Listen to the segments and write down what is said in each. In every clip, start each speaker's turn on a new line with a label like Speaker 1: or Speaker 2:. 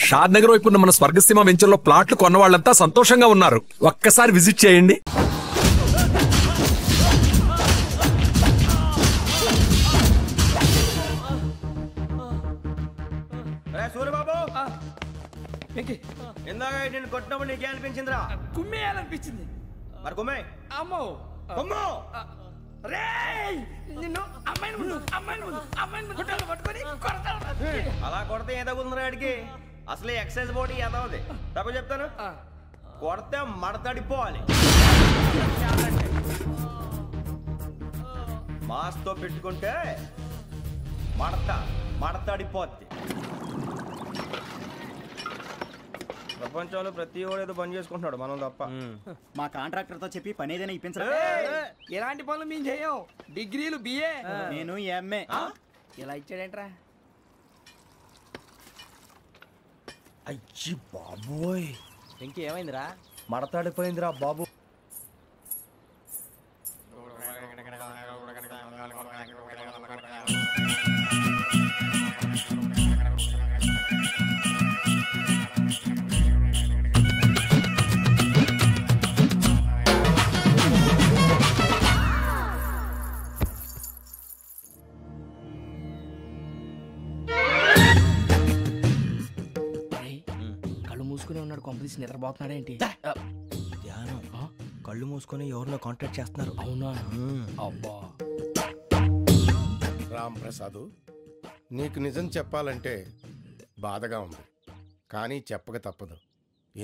Speaker 1: షాద్ నగర్ వైపు ఉన్న మన స్వర్గసీమ వెంచర్లో ప్లాట్లు కొన్న వాళ్ళంతా సంతోషంగా ఉన్నారు. ఒక్కసారి విజిట్ చేయండి.
Speaker 2: ఇందాక నేను కొట్టినప్పుడు నీకే అనిపించిందిరా?
Speaker 3: కుమ్మేయాలనిపించింది.
Speaker 2: మరి కుమ్మే.
Speaker 3: అమ్మో
Speaker 2: కుమ్మో.
Speaker 3: నిన్ను అమ్మాయిని పట్టుకొని
Speaker 2: అలా కొడితే ఏ తగ్గుతుందిరా ఆడికి? అసలు ఎక్సైజ్ బాడీ ఏదవుది తప్ప చెప్తాను. కొడితే మడతడిపోవాలి. మాస్తో పెట్టుకుంటే మడతడిపోద్ది. ప్రపంచంలో ప్రతి వాడు ఏదో పని చేసుకుంటున్నాడు, మనం తప్ప.
Speaker 4: మా కాంట్రాక్టర్ తో చెప్పి పని ఏదైనా ఇప్పించరా?
Speaker 3: ఎలాంటి పనులు మేము చేయం. డిగ్రీలు బిఏ,
Speaker 4: నేను ఎంఏ.
Speaker 3: ఇలా ఇచ్చాడేంట్రా?
Speaker 2: అయ్యి బాబోయ్,
Speaker 3: ఇంకేమైందిరా?
Speaker 2: మడతాడిపోయిందిరా బాబు.
Speaker 3: ఉన్నాడు, కొంపదీసి నిద్రపోతున్నాడేంటి?
Speaker 2: ధ్యానం. కళ్ళు మూసుకొని ఎవరినో కాంటాక్ట్ చేస్తున్నారు.
Speaker 3: అవునా? అబ్బా
Speaker 5: రామ్ ప్రసాద్, నీకు నిజం చెప్పాలంటే బాధగా ఉంది, కానీ చెప్పక తప్పదు.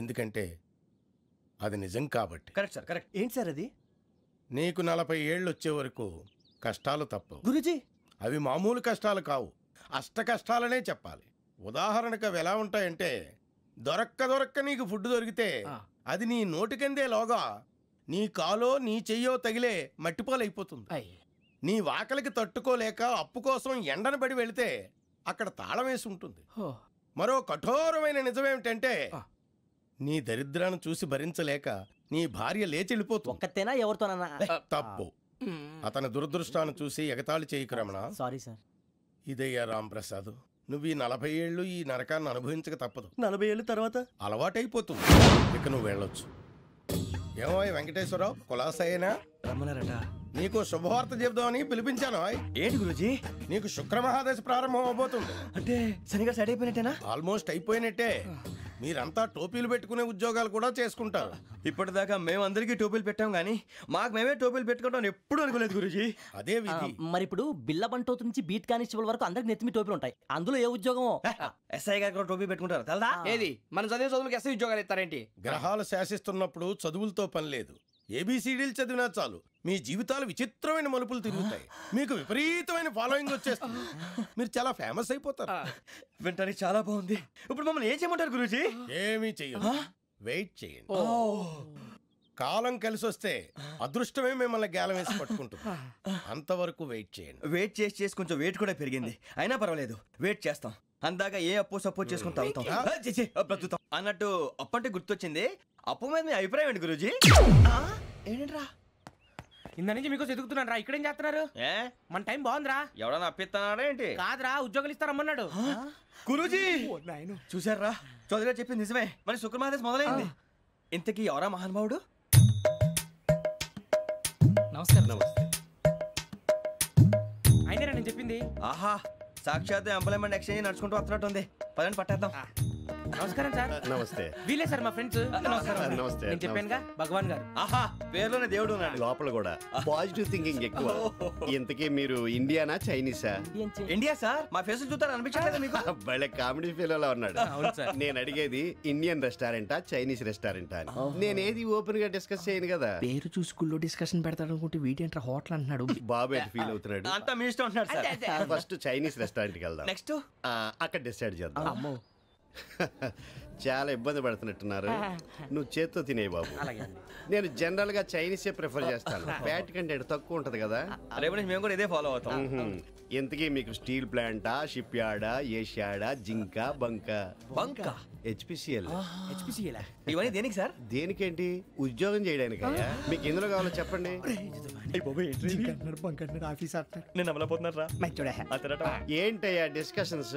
Speaker 5: ఎందుకంటే అది నిజం కాబట్టి.
Speaker 2: Correct sir, correct. ఏంటి సార్ అది?
Speaker 5: నీకు 40 ఏళ్ళు వచ్చే వరకు కష్టాలు తప్పవు
Speaker 2: గురూజీ.
Speaker 5: అవి మామూలు కష్టాలు కావు, అష్ట కష్టాలనే చెప్పాలి. ఉదాహరణకు అవి ఎలా ఉంటాయంటే, దొరక్క నీకు ఫుడ్ దొరికితే అది నీ నోటికందే లోగా నీ కాలో నీ చెయ్యో తగిలే మట్టిపాలైపోతుంది. నీ వాకలికి తట్టుకోలేక అప్పు కోసం ఎండను పడి వెళితే అక్కడ తాళం వేసి ఉంటుంది. మరో కఠోరమైన నిజమేమిటంటే, నీ దరిద్రాన్ని చూసి భరించలేక నీ భార్య లేచి వెళ్ళిపోతుంది.
Speaker 2: ఒక్కతేనా ఎవరితోనన్నా?
Speaker 5: తప్పు. అతని దురదృష్టాన్ని చూసి ఎగతాళి చేయకు రమణ.
Speaker 2: Sorry sir.
Speaker 5: ఇదయ్యా రాంప్రసాద్, నువ్వు ఈ 40 ఏళ్ళు ఈ నరకాన్ని అనుభవించక తప్పదు.
Speaker 2: 40 ఏళ్ళ తర్వాత
Speaker 5: అలవాటైపోతుంది. ఇక నువ్వు వెళ్ళొచ్చు. ఏమో వెంకటేశ్వరరావు, కులాసైనా
Speaker 2: రమ్మన్నారట.
Speaker 5: నీకు శుభవార్త చెబుదామని పిలిపించాను.
Speaker 2: ఏంటి గురూజీ?
Speaker 5: నీకు శుక్రమహాదశ ప్రారంభం అవబోతుంది.
Speaker 2: అంటే సరిగా సెట్ అయిపోయినట్టేనా?
Speaker 5: ఆల్మోస్ట్ అయిపోయినట్టే. మీరంతా టోపీలు పెట్టుకునే ఉద్యోగాలు కూడా చేసుకుంటారు.
Speaker 2: ఇప్పటిదాకా మేమందరికీ టోపీలు పెట్టాం గానీ మాకు మేమే టోపీలు పెట్టుకుంటాం ఎప్పుడు అనుకోలేదు గురూజీ.
Speaker 5: అదే విధి.
Speaker 6: మరి ఇప్పుడు బిల్ల బంటోతు నుంచి బీట్ కానిస్టేబుల్ వరకు అందరికి నెత్తిమి టోపీలు ఉంటాయి. అందులో ఏ ఉద్యోగం?
Speaker 2: ఎస్ఐ గారు కూడా టోపీ పెట్టుకుంటారు తెలదా?
Speaker 3: ఏది మన చదువులకు ఎస్ఐ ఉద్యోగాలు ఇస్తారేంటి?
Speaker 5: గ్రహాలు శాసిస్తున్నప్పుడు చదువులతో పని లేదు. ఏబిసిడీలు చదివినా చాలు మీ జీవితాలు విచిత్రమైన మలుపులు తిరుగుతాయి. మీకు విపరీతమైన ఫాలోయింగ్ వచ్చేస్తుంది. మీరు చాలా ఫేమస్ అయిపోతారు.
Speaker 2: వింటానికి చాలా బాగుంది. ఇప్పుడు మమ్మల్ని ఏం చేయమంటారు గురూజీ?
Speaker 5: ఏమీ చెయ్యదు, వెయిట్ చేయండి. కాలం కలిసి వస్తే అదృష్టమే మిమ్మల్ని గేలం వేసి పట్టుకుంటుంది. అంతవరకు వెయిట్ చేయండి.
Speaker 2: వెయిట్ చేసి కొంచెం వెయిట్ కూడా పెరిగింది. అయినా పర్వాలేదు, వెయిట్ చేస్తాం. అందాక ఏ అప్పు సపోర్ట్ చేసుకుని తాగుతాం అన్నట్టు. అప్పు అంటే గుర్తొచ్చింది. అప్పు మీద మీ అభిప్రాయం ఏంటి గురూజీ? ఏంటరా
Speaker 3: ఇంత నుంచి మీకు ఎదుగుతున్నాను రా. ఇక్కడేం చేస్తున్నారు? మన టైం బాగుందిరా.
Speaker 2: ఎవడన్నా అప్పిస్తున్నాడా ఏంటి?
Speaker 3: కాదురా, ఉద్యోగాలు ఇస్తారమ్మన్నాడు
Speaker 2: గురూజీ. చూసారా, చౌదరిగా చెప్పింది నిజమే. మరి శుక్రమహాదేశ్ మొదలైంది. ఇంతకీ ఎవరా మహానుభావుడు?
Speaker 3: నమస్కారం. అయినా నేను చెప్పింది.
Speaker 2: ఆహా, సాక్షాత్ ఎంప్లాయ్మెంట్ ఎక్స్చేంజ్ నడుచుకుంటూ వస్తున్నట్టు ఉంది. పదండి పట్టేద్దాం.
Speaker 3: నమస్కారం సార్.
Speaker 7: నమస్తే.
Speaker 3: వీలే సార్ మా ఫ్రెండ్స్.
Speaker 7: నమస్తే.
Speaker 3: నేను చెప్పానుగా, భగవాన్ గారు.
Speaker 2: ఆహా, పేరులోనే దేవుడు ఉన్నాడు.
Speaker 7: లోపల కూడా పాజిటివ్ థింకింగ్ ఎక్కువ. ఇంతకీ మీరు ఇండియానా చైనీసా?
Speaker 2: India sir. మా ఫేస్ చూస్తారు అనిపించలేదు మీకు?
Speaker 7: భలే కామెడీ ఫీల్ ఉన్నాడు. నేను అడిగేది ఇండియన్ రెస్టారెంటా చైనీస్ రెస్టారెంటా అని. నేనేది ఓపెన్ గా డిస్కస్ చేయను కదా.
Speaker 3: పేరు చూసి స్కూల్లో డిస్కషన్ పెడతాడు అనుకుంటే వీటేంట్రా హోటల్ అంటున్నాడు.
Speaker 7: బాబు ఎట్ ఫీల్ అవుతున్నాడు?
Speaker 2: అంతా మీ ఇష్టం ఉంటున్నాడు సార్.
Speaker 7: ఫస్ట్ చైనీస్ రెస్టారెంట్ కి వెళ్దాం.
Speaker 2: నెక్స్ట్
Speaker 7: అక్కడ డిసైడ్ చేద్దాం. చాలా ఇబ్బంది పడుతున్నట్టున్నారు. నువ్వు చేత్తో తినే బాబు. నేను జనరల్ గా చైనీసే ప్రిఫర్ చేస్తాను. ఫ్యాట్ కంటెంట్ తక్కువ ఉంటది కదా.
Speaker 2: రేపు నుంచి మేము కూడా ఇదే ఫాలో అవుతాం.
Speaker 7: ఇంతకీ మీకు స్టీల్ ప్లాంటా, షిప్ యార్డా, ఏషియాడా, జింక, బంక, హెచ్పిసిఎల్.
Speaker 2: ఇవన్నీ దేనికి సార్?
Speaker 7: దేనికేంటి? ఉద్యోగం చేయడానికి. మీకు ఎందులో కావాలో చెప్పండి.
Speaker 2: నేను అమలపోతున్నారా?
Speaker 7: ఏంటయ్యా డిస్కషన్స్?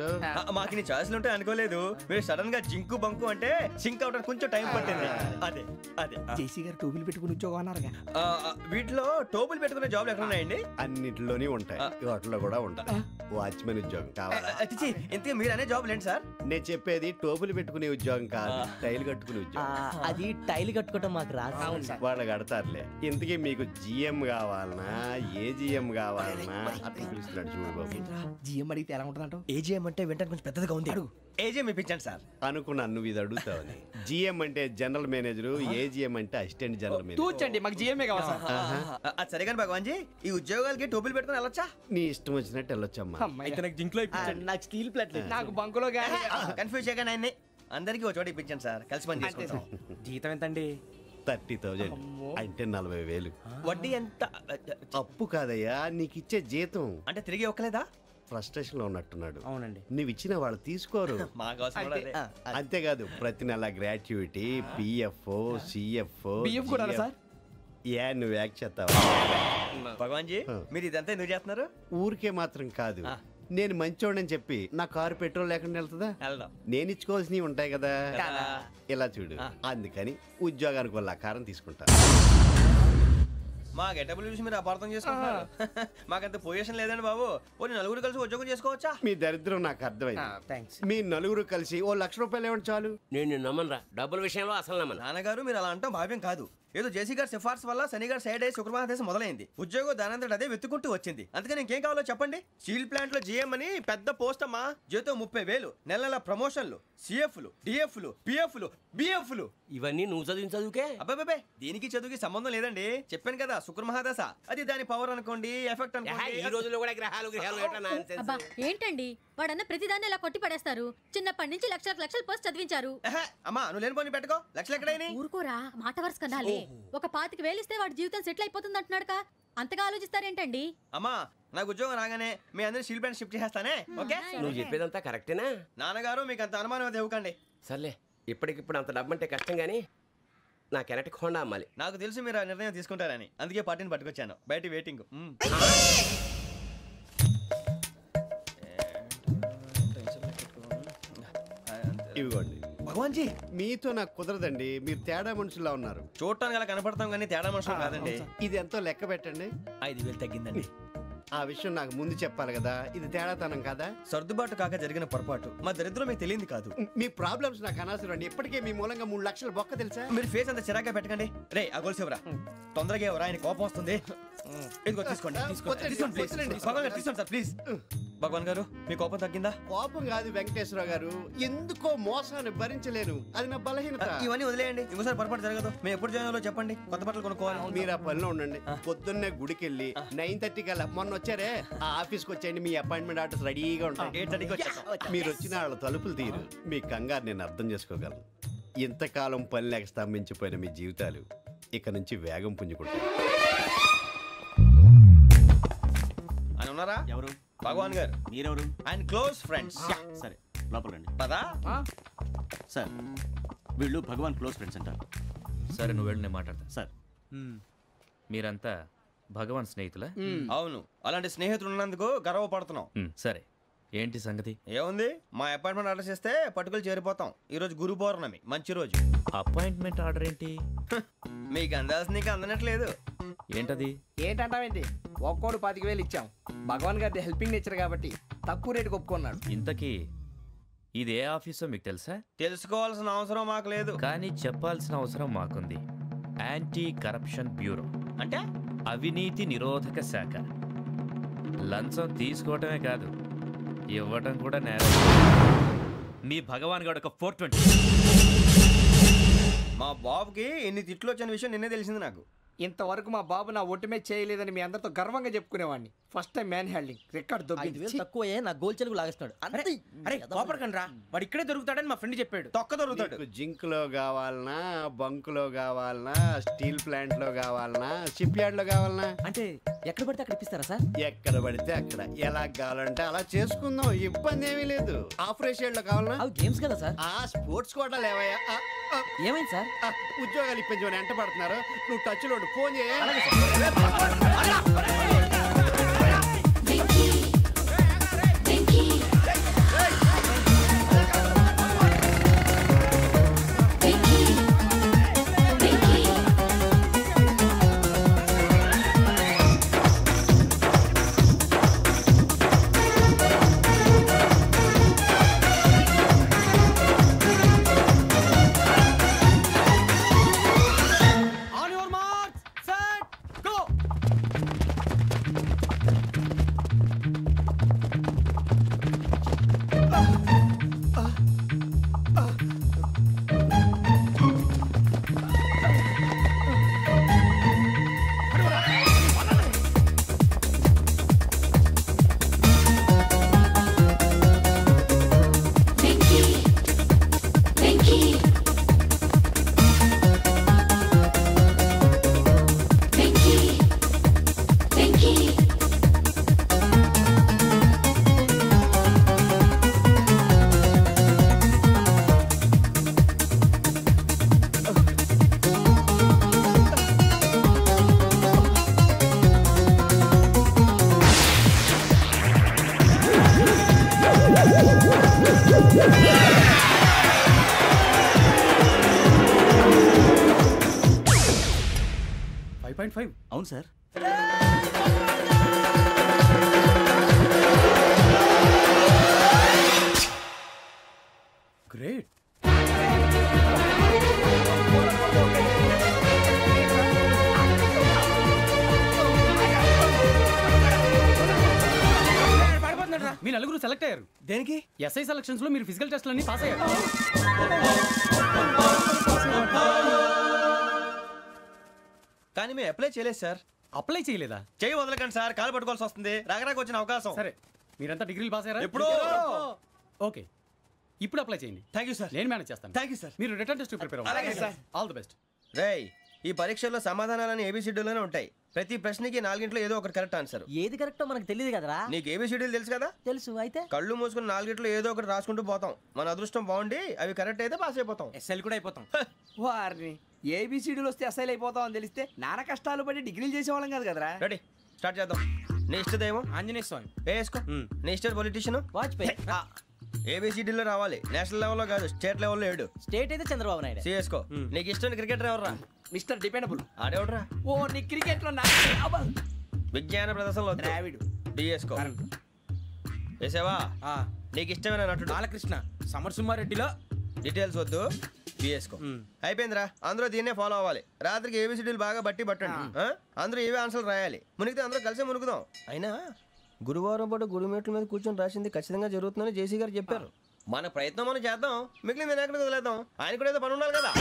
Speaker 2: మాకు నీ ఛాయిస్లు ఉంటాయి అనుకోలేదు. మీరు సడన్ గా జింకు బంకు అంటే సింక్ అవడానికి కొంచెం టైం పట్టింది. అదే అదే
Speaker 3: జేసీ గారు టోబుల్ పెట్టుకుని ఉద్యోగం అన్నారుగా.
Speaker 2: వీటిలో టోపులు పెట్టుకునే జాబ్లు ఎక్కడ ఉన్నాయండి?
Speaker 7: అన్నిటిలోనే ఉంటాయి, వాటిలో కూడా ఉంటాయి. వాచ్మెన్ ఉద్యోగం కావాలా?
Speaker 2: ఇంతకీ మీరు అనే జాబ్ లేండి సార్?
Speaker 7: నేను చెప్పేది టోపులు పెట్టుకునే ఉద్యోగం కాదు, టైల్ కట్టుకునే ఉద్యోగం.
Speaker 6: అది టైల్ కట్టుకోవటం మాకు రాదు.
Speaker 7: వాళ్ళు కడతారులే. ఇంతకీ మీకు జిఎం కావాలనా, ఏజిఎం కావాలనా? అట్లా పిలుస్తున్నాడు చూడు బాబు.
Speaker 3: జిఎం అడిగితే ఎలా ఉంటుందంట?
Speaker 2: ఏజీఎం అంటే వింటానికి కొంచెం పెద్దదిగా ఉంది. ఏజీఎం ఇప్పించండి సార్.
Speaker 7: అనుకున్నాను నువ్వు ఇది అడుగుతావని. జిఎం అంటే జనరల్ మేనేజర్, ఏజిఎం అంటే అసిస్టెంట్ జనరల్ మేనేజర్.
Speaker 3: తూచండి, మాకు జిఎంఏ కావాలి సార్.
Speaker 2: అది సరే కానీ భగవాన్ జీ, ఈ ఉద్యోగాలకి టోపులు పెట్టుకుని వెళ్ళొచ్చా?
Speaker 7: నీ ఇష్టం వచ్చినట్టు వెళ్ళొచ్చమ్మా.
Speaker 3: అయితే నాకు జింక్లో
Speaker 6: నాకు స్టీల్ ప్లేట్
Speaker 3: నాకు బంకులో గానీ.
Speaker 2: కన్ఫ్యూజ్ చేయగానే ఆయన్ని అందరికీ ఒక చోట ఇప్పించండి సార్, కలిసి పని చేసుకుంటాం.
Speaker 3: జీతం ఎంతండి?
Speaker 7: 30,000 అంటే 40,000.
Speaker 2: వడ్డీ ఎంత?
Speaker 7: అప్పు కాదయ్యా, నీకు ఇచ్చే జీతం.
Speaker 2: అంటే తిరిగి ఒక్కలేదా?
Speaker 7: ఫ్రస్ట్రేషన్ లో ఉన్నట్టున్నాడు.
Speaker 3: అవునండి.
Speaker 7: నువ్వు ఇచ్చిన వాళ్ళు తీసుకోరు.
Speaker 2: మాకు అవసరం కూడా అదే.
Speaker 7: అంతేకాదు ప్రతి నెల గ్రాట్యుటీ, పిఎఫ్, సిఎఫ్.
Speaker 3: బియ్యం కూడా సార్?
Speaker 7: ఏ నువ్వు యాక్ట్ చేస్తావా?
Speaker 2: భగవాన్ జీ, మీరు ఇదంతా ఎందుకు చేస్తున్నారు?
Speaker 7: ఊరికే మాత్రం కాదు, నేను మంచోడని చెప్పి నా కారు పెట్రోల్ లేకుండా వెళ్తుందా?
Speaker 2: వెళ్దాం.
Speaker 7: నేను ఇచ్చుకోవాల్సినవి ఉంటాయి కదా. ఇలా చూడు, అందుకని ఉద్యోగానికి వాళ్ళ ఆకారం తీసుకుంటా.
Speaker 2: మా గెటబుల్ చూసి మీరు అపార్థం చేసుకుంటున్నారు. మాకంత పొజిషన్ లేదండి బాబు. ఓ నలుగురు కలిసి ఉద్యోగం చేసుకోవచ్చా?
Speaker 7: మీ దరిద్రం నాకు అర్థమైంది.
Speaker 3: థ్యాంక్స్.
Speaker 7: మీ నలుగురు కలిసి ఓ ₹1,00,000 ఇవ్వండి చాలు.
Speaker 8: నేను నమ్మనరా, డబ్బుల విషయంలో అసలు నమ్మను.
Speaker 2: నాన్నగారు మీరు అలా అంటాం భావ్యం కాదు. ఏదో జేసీ గారి సిఫార్సు వల్ల శని గారు సైడ్ అయ్యి శుక్రమహాదేశం మొదలైంది. ఉద్యోగం దానంతటి అదే వెతుకుంటూ వచ్చింది. అందుకని ఇంకేం కావాలో చెప్పండి. స్టీల్ ప్లాంట్ లో జీఎం అని పెద్ద పోస్ట్ అమ్మా. జీతం 30,000, నెల నెల ప్రమోషన్లు, సిఎఫ్లు, డిఎఫ్లు, పిఎఫ్లు, బిఎఫ్లు.
Speaker 8: ఇవన్నీ నువ్వు చదివిన చదువుకే.
Speaker 2: అబ్బాబే, దీనికి చదువుకి సంబంధం లేదండి. చెప్పాను కదా, శుక్రమహాదశ. అది దాని పవర్ అనుకోండి, ఎఫెక్ట్ అనుకోండి.
Speaker 8: ఈ రోజుల్లో కూడా గ్రహాలు ఎట్లా nonsense.
Speaker 9: అబ్బా ఏంటండి వాడన్న ప్రతిదాన్ని ఇలా కొట్టి పడేస్తారు. చిన్నప్పటి నుంచి లక్షల పోస్ట్ చదివించారు.
Speaker 2: అమ్మా నువ్వు లేని పోనీ పెట్టుకో. లక్షలు ఎక్కడైనా
Speaker 9: ఊరుకోరా, మాట వరుస కదాలే. ఒక 25,000 ఇస్తే వాడి జీవితం సెటిల్ అయిపోతుంది అంటున్నాడుగా. అంతగా ఆలోచిస్తారేంటండి?
Speaker 2: అమ్మా నాకు ఉద్యోగం రాగానే మీ అందరూ స్టీల్ ప్లాంట్ షిఫ్ట్ చేస్తానే. ఓకే?
Speaker 8: నువ్వు చెప్పేదంతా కరెక్టేనా?
Speaker 2: నాన్నగారు మీకు అంత అనుమానం అది ఇవ్వకండి.
Speaker 8: సర్లే, ఇప్పటికిప్పుడు అంత డబ్బు అంటే కష్టం కానీ నా కెనటిక్ హోండా అమ్మాలి.
Speaker 2: నాకు తెలుసు మీరు ఆ నిర్ణయం తీసుకుంటారని, అందుకే పార్టీని పట్టుకొచ్చాను. బయట వెయిటింగ్.
Speaker 7: ఇవ్వండి.
Speaker 2: భగవాన్ జీ,
Speaker 7: మీతో నాకు కుదరదండి, మీరు తేడా మనుషుల్లా ఉన్నారు.
Speaker 2: చూడటానికి అలా కనపడతాం కానీ తేడా మనుషులు కాదండి.
Speaker 7: ఇది ఎంతో లెక్క పెట్టండి.
Speaker 2: 5,000 తగ్గిందండి.
Speaker 7: ఆ విషయం నాకు ముందు చెప్పాలి కదా, ఇది తేడాతనం కదా.
Speaker 2: సర్దుబాటు కాక జరిగిన పొరపాటు. మా దరిద్రం మీకు తెలియదు కాదు.
Speaker 7: మీ ప్రాబ్లమ్స్ నాకు అనవసరం అండి. ఇప్పటికే మీ మూలంగా 3 లక్షలు బొక్క తెలుసా.
Speaker 2: మీరు ఫేస్ అంత చిరాగ్గా పెట్టకండి. రే ఆ గొలుసు ఎవరా? తొందరగా ఎవరా, ఆయన కోపం వస్తుంది. ఇదిగో తీసుకోండి. తీసుకోండి సార్ ప్లీజ్. భగవాన్ గారు మీ కోపం తగ్గిందా?
Speaker 7: కోపం కాదు వెంకటేశ్వరరావు గారు, ఎందుకో మోసాన్ని భరించలేను, అది నా బలహీనత.
Speaker 2: ఇవన్నీ వదిలేయండి, ఇంకోసారి పొరపాటు జరగదు. మేము ఎప్పుడు జాయిన్ అవ్వాలో చెప్పండి, కొత్త బట్టలు కొనుక్కోవాలి.
Speaker 7: మీరు ఆ పనిలో ఉండండి. పొద్దున్నే గుడికి వెళ్ళి 9:30 కల్లా, మొన్న వచ్చారే ఆ ఆఫీస్కి వచ్చేయండి. మీ అపాయింట్మెంట్ ఆర్డర్స్ రెడీగా ఉంటాయి.
Speaker 2: 8:30కి వచ్చేస్తాం.
Speaker 7: మీరు వచ్చిన వాళ్ళ తలుపులు తీరు. మీ కంగారు నేను అర్థం చేసుకోగలను. ఇంతకాలం పని లేక స్తంభించిపోయిన మీ జీవితాలు ఇక నుంచి వేగం పుంజుకుంటాయి.
Speaker 2: అని ఉన్నారా?
Speaker 4: ఎవరు?
Speaker 2: భగవాన్ గారు.
Speaker 4: మీరెవరు?
Speaker 2: ఆయన క్లోజ్ ఫ్రెండ్స్.
Speaker 4: సరే లోపల రండి.
Speaker 2: పదా
Speaker 4: సార్ వీళ్ళు భగవాన్ క్లోజ్ ఫ్రెండ్స్ అంటారు.
Speaker 10: సరే నువ్వు వెళ్ళి నేను మాట్లాడతా.
Speaker 4: సార్
Speaker 10: మీరంతా భగవాన్ స్నేహితులా?
Speaker 2: అవును, అలాంటి స్నేహితులు ఉన్నందుకు గర్వపడుతున్నాం.
Speaker 10: సరే ఏంటి సంగతి?
Speaker 2: ఏముంది, మా అపాయింట్మెంట్ ఆర్డర్ చేస్తే పట్టుకులు చేరిపోతాం. ఈ రోజు గురు పౌర్ణమి, మంచి రోజు.
Speaker 10: అపాయింట్మెంట్ ఆర్డర్ ఏంటి?
Speaker 2: మీకు అందాల్సి నీకు అందనట్లేదు.
Speaker 10: ఏంటది?
Speaker 3: ఏంటంటావేంటి? ఒక్కోడు 25,000 ఇచ్చాం. భగవాన్ గారి హెల్పింగ్ నేచర్ కాబట్టి తక్కువ రేటుకి ఒప్పుకున్నాడు.
Speaker 10: ఇంతకీ ఇది ఏ ఆఫీసో మీకు తెలుసా?
Speaker 2: తెలుసుకోవాల్సిన అవసరం మాకు లేదు,
Speaker 10: కానీ చెప్పాల్సిన అవసరం మాకుంది. యాంటీ కరప్షన్ బ్యూరో
Speaker 2: అంటే
Speaker 10: అవినీతి నిరోధక శాఖ. లంచం తీసుకోవటమే కాదు, ఇవ్వటం కూడా నేరం. మీ భగవాన్ గారు ఒక 420.
Speaker 2: మా బాబుకి ఎన్ని తిట్లు వచ్చిన విషయం నిన్నే తెలిసింది నాకు.
Speaker 3: ఇంతవరకు మా బాబు నా ఒట్టుమే చేయలేదని మీ అందరితో గర్వంగా చెప్పుకునేవాడిని. First time man handing record దొబ్బింది.
Speaker 6: 5,000 తక్కువే, నా గోల్ చెలుగు లాగేస్తున్నాడు.
Speaker 3: అరే కోపడకండి రా, వాడు ఇక్కడే దొరుకుతాడని మా ఫ్రెండ్ చెప్పాడు.
Speaker 2: తొక్క దొరుకుతాడు.
Speaker 7: జింక్ లో కావాలనా, బంక్ లో కావాలనా, స్టీల్ ప్లాంట్ లో కావాలనా, షిప్ యార్డ్ లో కావాలనా?
Speaker 3: అంటే
Speaker 6: ఎక్కడ పడితే అక్కడ ఇప్పిస్తారా సార్?
Speaker 7: ఎక్కడ పడితే అక్కడ ఎలా కావాలంటే అలా చేసుకుందాం, ఇబ్బంది ఏమీ లేదు. ఆఫరేష్ లో కావాలన్నా
Speaker 6: అవి గేమ్స్ కదా సార్.
Speaker 7: ఆ స్పోర్ట్స్ కోటా లేవయ్యా.
Speaker 6: ఏమైంది సార్?
Speaker 7: ఉద్యోగాలు ఇప్పించమని ఎంట పడుతున్నారు. నువ్వు టచ్ లో ఫోన్ చేయ.
Speaker 4: అవును సార్.
Speaker 2: గ్రేట్.
Speaker 3: మీ నలుగురు సెలెక్ట్ అయ్యారు.
Speaker 2: దేనికి?
Speaker 3: ఎస్ఐ సెలక్షన్స్ లో మీరు ఫిజికల్ టెస్ట్ అన్ని పాస్ అయ్యారు.
Speaker 2: కానీ మేము అప్లై చేయలేదు సార్.
Speaker 3: అప్లై చేయలేదా?
Speaker 2: చేయి వదలకండి సార్, కాలు పట్టుకోవాల్సి వస్తుంది. రాగరాకు వచ్చిన అవకాశం.
Speaker 3: సరే, మీరంతా డిగ్రీలు పాస్ అయ్యారా?
Speaker 2: ఎప్పుడో.
Speaker 3: ఓకే, ఇప్పుడు అప్లై చేయండి.
Speaker 2: Thank you sir.
Speaker 3: నేను మేనేజ్ చేస్తాను.
Speaker 2: Thank you sir.
Speaker 3: మీరు రిటర్న్ టెస్ట్ ప్రిపేర్ అవ్వండి.
Speaker 2: అలాగే సార్.
Speaker 3: All the best.
Speaker 2: రేయ్, ఈ పరీక్షల్లో సమాధానాలని ఏబిసిడీలోనే ఉంటాయి. ప్రతి ప్రశ్నకి 4 ఏదో ఒకటి కరెక్ట్ ఆన్సర్.
Speaker 6: ఏది కరెక్టో మనకు తెలియదు కదరా.
Speaker 2: నీకు ఏబిసిడీలు తెలుసు కదా?
Speaker 6: తెలుసు. అయితే
Speaker 2: కళ్ళు మూసుకుని 4 ఏదో ఒకటి రాసుకుంటూ పోతాం. మన అదృష్టం బాగుండి అవి కరెక్ట్ అయితే పాస్ అయిపోతాం.
Speaker 3: ఎస్ఎల్ కూడా అయిపోతాం. వారిని ఏబిసిడీలు వస్తే ఎస్ఐలు అయిపోతాం అని తెలిస్తే నాన్న కష్టాలు పడి డిగ్రీలు చేసేవాళ్ళం కాదు కదరా.
Speaker 2: రెడీ, స్టార్ట్ చేద్దాం. నీ ఇష్టదేమో
Speaker 3: ఆంజనేయ స్వామి.
Speaker 2: వేసుకో. నీ ఇష్ట పొలిటీషియన్
Speaker 6: వాజ్పేయి.
Speaker 2: ఏబిసిడీలో రావాలి. నేషనల్ లెవెల్లో కాదు, స్టేట్ లెవెల్లో 7.
Speaker 6: స్టేట్ అయితే చంద్రబాబు నాయుడు.
Speaker 2: సిఎస్కో. నీకు ఇష్టం క్రికెటర్ ఎవర్రా?
Speaker 3: Mister dependable.
Speaker 2: ఆడేవడరా?
Speaker 3: ఓ నీ క్రికెట్ లో
Speaker 2: విజ్ఞాన ప్రదర్శనలో
Speaker 3: ద్రావిడు.
Speaker 2: డిఎస్కో. వేసావా? నీకు ఇష్టమైన నటుడు?
Speaker 3: బాలకృష్ణ. సమర్సుమారెడ్డిలో
Speaker 2: డీటెయిల్స్ వద్దు, బిఎస్కో. అయిపోయిందిరా. అందరూ దీన్నే ఫాలో అవ్వాలి. రాత్రికి ఏబిసిడీలు బాగా బట్టి పట్టండి. అందరూ ఏవే ఆన్సర్లు రాయాలి. మునిగితే అందరూ కలిసే మునుగుదాం. అయినా గురువారం పాటు గురుమేట్ల మీద కూర్చొని రాసింది ఖచ్చితంగా జరుగుతుందని జేసీ గారు చెప్పారు. మన ప్రయత్నం మనం చేద్దాం, మిగిలింది నేను ఎక్కడికి వదిలేద్దాం. ఆయన కూడా ఏదో పని ఉండాలి కదా.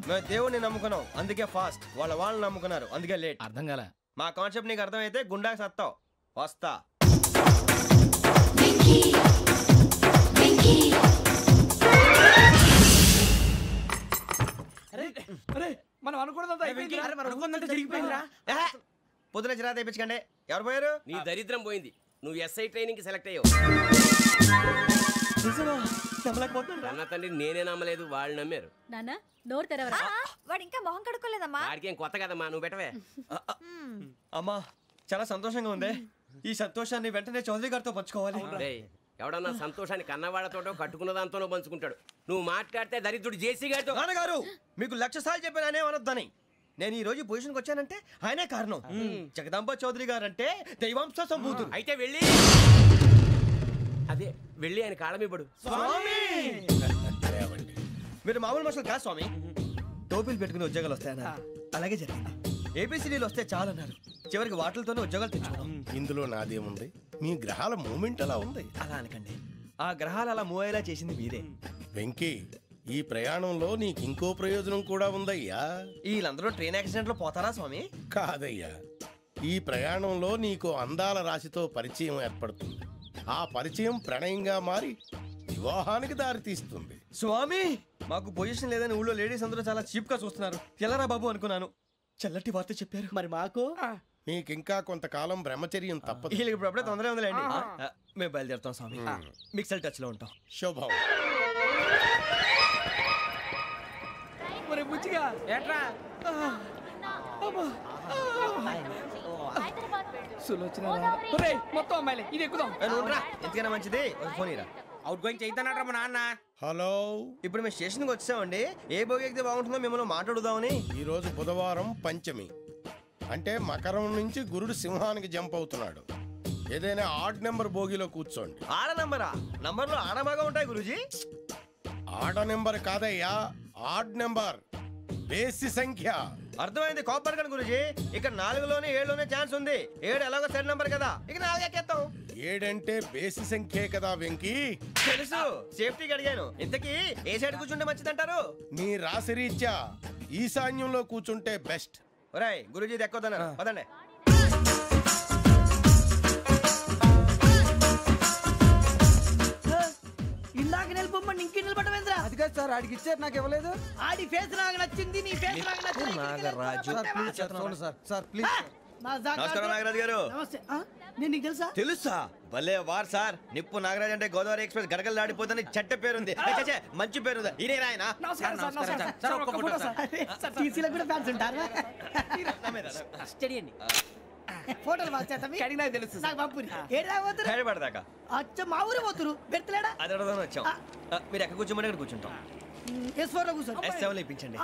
Speaker 2: మేము దేవుడిని నమ్ముకున్నాం, అందుకే ఫాస్ట్. వాళ్ళు నమ్ముకున్నారు, అందుకే లేట్.
Speaker 3: అర్థం కాలే.
Speaker 2: మా కాన్సెప్ట్ నీకు అర్థమైతే గుండా సత్తావు. వస్తా.
Speaker 3: మనం అనుకున్నదంతా జరిగిపోయిందిరా.
Speaker 2: పొద్దున చిరా తెప్పించకండి. ఎవరు పోయారు?
Speaker 8: నీ దరిద్రం పోయింది. నువ్వు ఎస్ఐ ట్రైనింగ్ సెలెక్ట్ అయ్యావు. అన్న తండ్రి నేనే నమ్మలేదు, వాళ్ళు నమ్మారు.
Speaker 9: నాన్న నోరు తెరవరా.
Speaker 11: వాడు ఇంకా మొహం కడుక్కోలేదమ్మా.
Speaker 8: వాడికి ఏం కొత్త కదమ్మా, నువ్వు పెట్టవే.
Speaker 2: అమ్మా చాలా సంతోషంగా ఉంది. ఈ సంతోషాన్ని వెంటనే చౌదరి గారితో పంచుకోవాలి.
Speaker 8: ఎవడన్నా సంతోషాన్ని కన్నవాళ్లతోటో కట్టుకున్న దాంతోనో పంచుకుంటాడు. నువ్వు మాట్లాడితే దరిద్రుడు జేసీ గారితో.
Speaker 2: నాన్నగారు మీకు 1,00,000 సార్లు చెప్పాను అనే అనొద్దని. నేను ఈ రోజు పొజిషన్కి వచ్చానంటే ఆయనే కారణం. జగదాంబ చౌదరి గారు అంటే దైవాంశ సంభూతుడు.
Speaker 8: అయితే వెళ్ళి అదే వెళ్ళి ఆయన కాళ్ళమివ్వడు.
Speaker 2: మీరు మామూలు మనుషులు కాదు స్వామి. టోపీలు పెట్టుకుని ఉద్యోగాలు వస్తాయన్నా. అలాగే జరిగింది. ఏబిసిడీలు వస్తే చాలన్నారు. చివరికి వాటిలతోనే ఉద్యోగాలు తెచ్చుకున్నాం.
Speaker 5: ఇందులో నాదేముంది? మీ గ్రహాల మూమెంట్ అలా ఉంది.
Speaker 2: అలా అనకండి. ఆ గ్రహాలు అలా మూవ్ అయ్యేలా చేసింది మీరే.
Speaker 5: వెంకీ, ఈ ప్రయాణంలో నీకు ఇంకో ప్రయోజనం కూడా ఉందయ్యా.
Speaker 2: వీళ్ళందరూ ట్రైన్ యాక్సిడెంట్ లో పోతారా స్వామి?
Speaker 5: కాదయ్యా, ఈ ప్రయాణంలో నీకు అందాల రాశితో పరిచయం ఏర్పడుతుంది. ఆ పరిచయం ప్రణయంగా మారి వివాహానికి దారితీస్తుంది.
Speaker 2: స్వామి, మాకు పొజిషన్ లేదని ఊళ్ళో లేడీస్ అందరూ చాలా చీప్ గా చూస్తున్నారు. ఎలారా బాబు అనుకున్నాను. చల్లటి వార్త చెప్పారు.
Speaker 6: మరి మాకు
Speaker 5: నీకింకా కొంతకాలం బ్రహ్మచర్యం తప్పదు.
Speaker 2: వీళ్ళకి ఇప్పుడు అప్పుడే తొందరగా ఉందిలేండి. మేము బయలుదేరుతాం స్వామి. మిక్సెల్ టచ్ లో ఉంటాం.
Speaker 5: శుభం.
Speaker 3: మరి బుచ్చిగా ఏట్రా సులోచన మొత్తం అమ్మాయిలే, ఇది ఎక్కుదాం.
Speaker 2: ఎందుకైనా మంచిది ఫోన్ ఇరా.
Speaker 3: అవుట్ గోయింగ్ చేద్దానట్రా మా నాన్న.
Speaker 5: హలో,
Speaker 2: ఇప్పుడు మేము స్టేషన్కి వచ్చామండి. ఏ బోగి ఎక్కితే బాగుంటుందో మిమ్మల్ని మాట్లాడుదామని.
Speaker 5: ఈరోజు బుధవారం పంచమి, అంటే మకరం నుంచి గురుడు సింహానికి జంప్ అవుతున్నాడు. ఏదైనా ఆడ్ నెంబర్ బోగిలో కూర్చోండి.
Speaker 2: ఆడ నంబరా? నంబర్లో ఆడ బాగా ఉంటాయి గురూజీ.
Speaker 5: ఆడ నెంబర్ కాదయ్యా, ఆడ్ నెంబర్, బేసి సంఖ్య.
Speaker 2: అర్థమైంది. కాపర్ కానీ గురూజీ, ఇక్కడ 4లోనే 7లోనే ఛాన్స్ ఉంది. 7 ఎలాగో సెడ్ నంబర్ కదా, ఇక 4 ఎక్కేస్తాం.
Speaker 5: 7 అంటే బేసి సంఖ్యే కదా వెంకీ.
Speaker 2: తెలుసు, సేఫ్టీకి అడిగాను. ఇంతకీ ఏ సైడ్ కూర్చుంటే మంచిదంటారు?
Speaker 5: నీ రాశి రీత్యా ఈశాన్యంలో కూర్చుంటే బెస్ట్.
Speaker 2: ఒరేయ్ గురూజీ దెక్కొద్దన్నారు, పదండి.
Speaker 6: ఇందాక నిలబొమ్మని ఇంకే నిలబడమేంద్రా?
Speaker 3: అది కాదు సార్, ఆడికి ఇచ్చారు, నాకు ఇవ్వలేదు.
Speaker 6: ఆడి ఫేస్ నాకు నచ్చింది, నీ ఫేస్ నాకు నచ్చింది.
Speaker 2: నాగరాజు.
Speaker 3: Sir please.
Speaker 2: నమస్కారం నాగరాజు గారు.
Speaker 6: నమస్తే. నేను నీకు తెలుసా?
Speaker 2: తెలుసా? భలే వార్ సార్. నిప్పు నాగరాజ్ అంటే గోదావరి ఎక్స్ప్రెస్ గడగలు దాడిపోతుంది చెట్ట పేరుంది. మంచి పేరుంది. ఇదే ఆయన.
Speaker 6: టీసీలో కూడా ఫ్యాన్స్ ఉంటారా? ఫోటోలు నాకు తెలుసు. నాకు పంపుని
Speaker 2: హైదరాబాద్
Speaker 6: అచ్చ మా ఊరు పోతురు పెడతలేడా?
Speaker 2: అది అడగదామని వచ్చాం. మీరు ఎక్కడ కూర్చోమని అక్కడ కూర్చుంటాం.
Speaker 6: S4 లో కూర్చో.
Speaker 2: S7 లో ఇప్పించండి.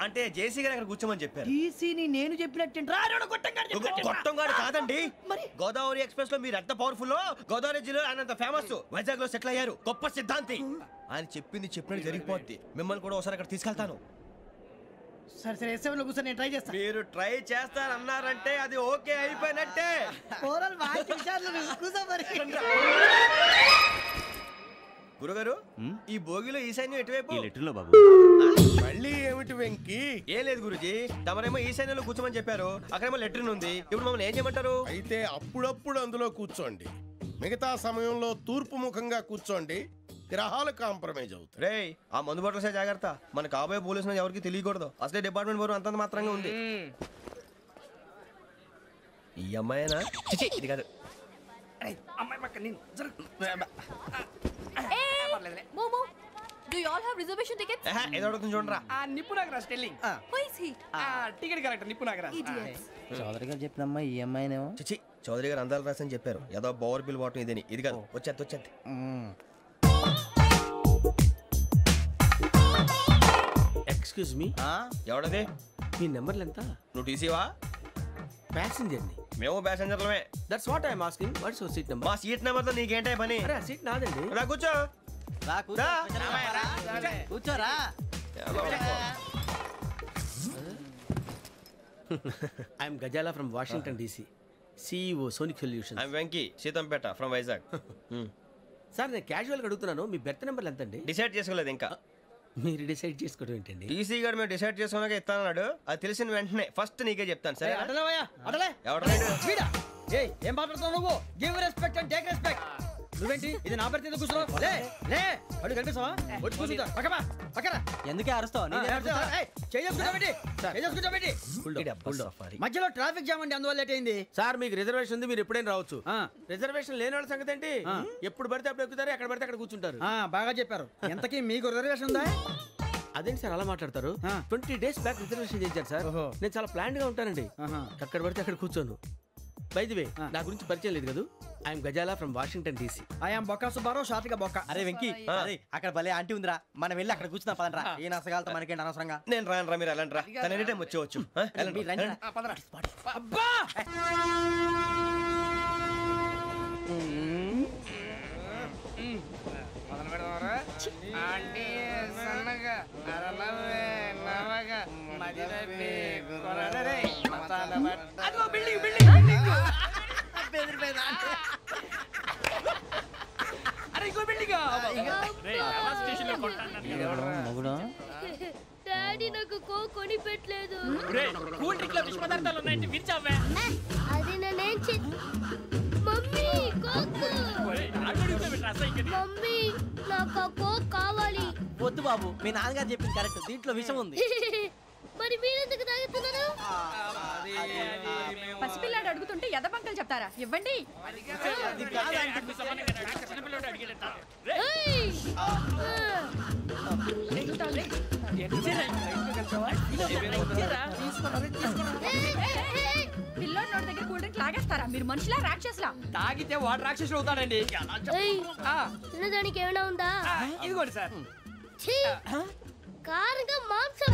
Speaker 2: అంటే జేసీ గారు అక్కడ కూర్చోమని చెప్పారు.
Speaker 6: టీసీని నేను చెప్పినట్టు
Speaker 2: గొట్టంగాడు కాదండి. గోదావరి ఎక్స్ప్రెస్ లో మీరు ఎంత పవర్ఫుల్. గోదావరి జిల్లా ఆయన ఫేమస్. వైజాగ్ లో సెటిల్ అయ్యారు. గొప్ప సిద్ధాంతి. ఆయన చెప్పింది చెప్పినట్టు జరిగిపోద్ది. మిమ్మల్ని కూడా ఒకసారి అక్కడ తీసుకెళ్తాను.
Speaker 6: సరే సరే, S7 లో కూర్చొని నేను ట్రై చేస్తాను.
Speaker 2: మీరు ట్రై చేస్తారన్నారంటే అది ఓకే అయిపోయినట్టే. గురుగారు, ఈ భోగిలో ఈశాన్యం ఎటువైపు?
Speaker 4: లెటర్లో బాబు.
Speaker 5: మళ్ళీ ఏమిటి వెంకీ?
Speaker 2: ఏం లేదు గురుజీ, తమరేమో ఈశాన్యంలో కూర్చోమని చెప్పారు. అక్కడేమో లెటర్ ఉంది. ఇప్పుడు మమ్మల్ని ఏం చేయమంటారు?
Speaker 5: అయితే అప్పుడప్పుడు అందులో కూర్చోండి. మిగతా సమయంలో తూర్పు ముఖంగా కూర్చోండి. గ్రహాలు కాంప్రమైజ్ అవుతాయి.
Speaker 2: రే, ఆ మందు బాటలసే జాగ్రత్త. మన కాబోయే పోలీసులు ఎవరికి తెలియకూడదు. అసలే డిపార్ట్మెంట్ బోరు అంతంత మాత్రంగా ఉంది. ఈ అమ్మాయినా? ఇది కాదు.
Speaker 3: అమ్మాయి పక్క నేను.
Speaker 9: Do you all have reservation tickets?
Speaker 2: ఏదో అడుగుతుంది చూడరా.
Speaker 3: నిప్పు Nagaraj telling.
Speaker 9: Who is he?
Speaker 3: Ticket correct, నిప్పు నాగరాజ్.
Speaker 6: చౌదరి గారు చెప్పినమ్మా ఈ అమ్మాయినేమో.
Speaker 2: చిచి, చౌదరి గారు అందాలు రాసని చెప్పారు. ఏదో బోర్ బిల్ వాటం ఇదని. ఇది కాదు. వచ్చేది.
Speaker 4: Excuse me,
Speaker 2: ఎవడది?
Speaker 4: మీ నెంబర్లు ఎంత?
Speaker 2: నువ్వు టీసీవా?
Speaker 4: ప్యాసింజర్ ని.
Speaker 2: మేము ప్యాసెంజర్లమే.
Speaker 4: That's what I'm asking. What's your seat number?
Speaker 2: మా సీట్ నెంబర్ తో నీకేంటే పని?
Speaker 4: అరే ఆ సీట్ నాదండి.
Speaker 2: రా కూర్చో.
Speaker 6: కూర్చోరా.
Speaker 4: I'm Gazala from Washington DC, CEO Sonic Solution.
Speaker 2: I'm Venky, Seethampeta from Vizag.
Speaker 4: Sir నేను క్యాజువల్గా అడుగుతున్నాను, మీ బెర్త్ నెంబర్లు ఎంత అండి?
Speaker 2: డిసైడ్ చేసుకోలేదు ఇంకా.
Speaker 4: మీరు డిసైడ్ చేసుకోవడం ఏంటండి?
Speaker 2: టీసీ గారు మేము డిసైడ్ చేసుకున్నాక ఇస్తానన్నాడు. అది తెలిసిన వెంటనే ఫస్ట్ నీకే చెప్తాను. సరే
Speaker 3: ఏం మాట్లాడుతున్నావు నువ్వు? Give respect and take respect. నువ్వేంటి ఇది నా పరిస్థితి కూర్చున్నావు? లే అడుగు కనిపిస్తావా? వచ్చి కూర్చుంటా. పక్కన
Speaker 6: ఎందుకే అరుస్తావు?
Speaker 3: మధ్యలో ట్రాఫిక్ జామ్ అండి, అందువల్ల లేట్ అయింది.
Speaker 4: సార్ మీకు రిజర్వేషన్ ఉంది, మీరు ఎప్పుడైనా రావచ్చు. రిజర్వేషన్ లేని వాళ్ళ సంగతి ఏంటి? ఎప్పుడు పడితే అప్పుడు ఎక్కుతారు, ఎక్కడ పడితే అక్కడ కూర్చుంటారు.
Speaker 3: బాగా చెప్పారు. ఎంతకీ మీకు రిజర్వేషన్ ఉందా?
Speaker 4: అదేంటి సార్ అలా మాట్లాడతారు? 20 days బ్యాక్ రిజర్వేషన్ చేశారు సార్. నేను చాలా ప్లాన్డ్ గా ఉంటానండి. అక్కడ పడితే అక్కడ కూర్చోను. బై ది వే, నా గురించి పరిచయం లేదు కదా. I'm Gazala from Washington DC.
Speaker 3: I'm Bokka Subbarao, షార్ట్గా బొక్క.
Speaker 6: అరే వెంకీ, అక్కడ భలే ఆంటీ ఉందిరా, మనం వెళ్ళి అక్కడ కూర్చున్నా పదనరా. ఏ నసగాలతో మనకేంటి అనవసరంగా.
Speaker 2: నేను రాను రా, మీరు వెళ్ళండి రా. తన ఎనీ టైం వచ్చేవచ్చు.
Speaker 3: అబ్బా
Speaker 12: డాడీ నాకు కోక్ కొని పెట్టలేదు.
Speaker 10: కూల్ డ్రింక్ లో విష పదార్థాలు ఉన్నాయంటే విరిచావే.
Speaker 12: అది నేనేం మమ్మీ కోక్. మమ్మీ నాకు ఆ కోక్ కావాలి.
Speaker 6: వద్దు బాబు, మీ నాన్నగారు చెప్పింది కరెక్ట్, దీంట్లో విషయం ఉంది.
Speaker 12: మరి మీరెందుకు తాగుతున్నారు?
Speaker 11: పసిపిల్లాడు అడుగుతుంటే ఎదబంకలు చెప్తారా? ఇవ్వండి. పిల్లోడి నోటి దగ్గర కూల్ డ్రింక్ లాగేస్తారా? మీరు మనుషులా రాక్షసులా?
Speaker 3: తాగితే వాడు రాక్షసుడు అవుతాడండి.
Speaker 12: తినడానికి ఏమైనా ఉందా?
Speaker 3: ఇదిగోండి సార్.
Speaker 12: కారంగా మాంసం.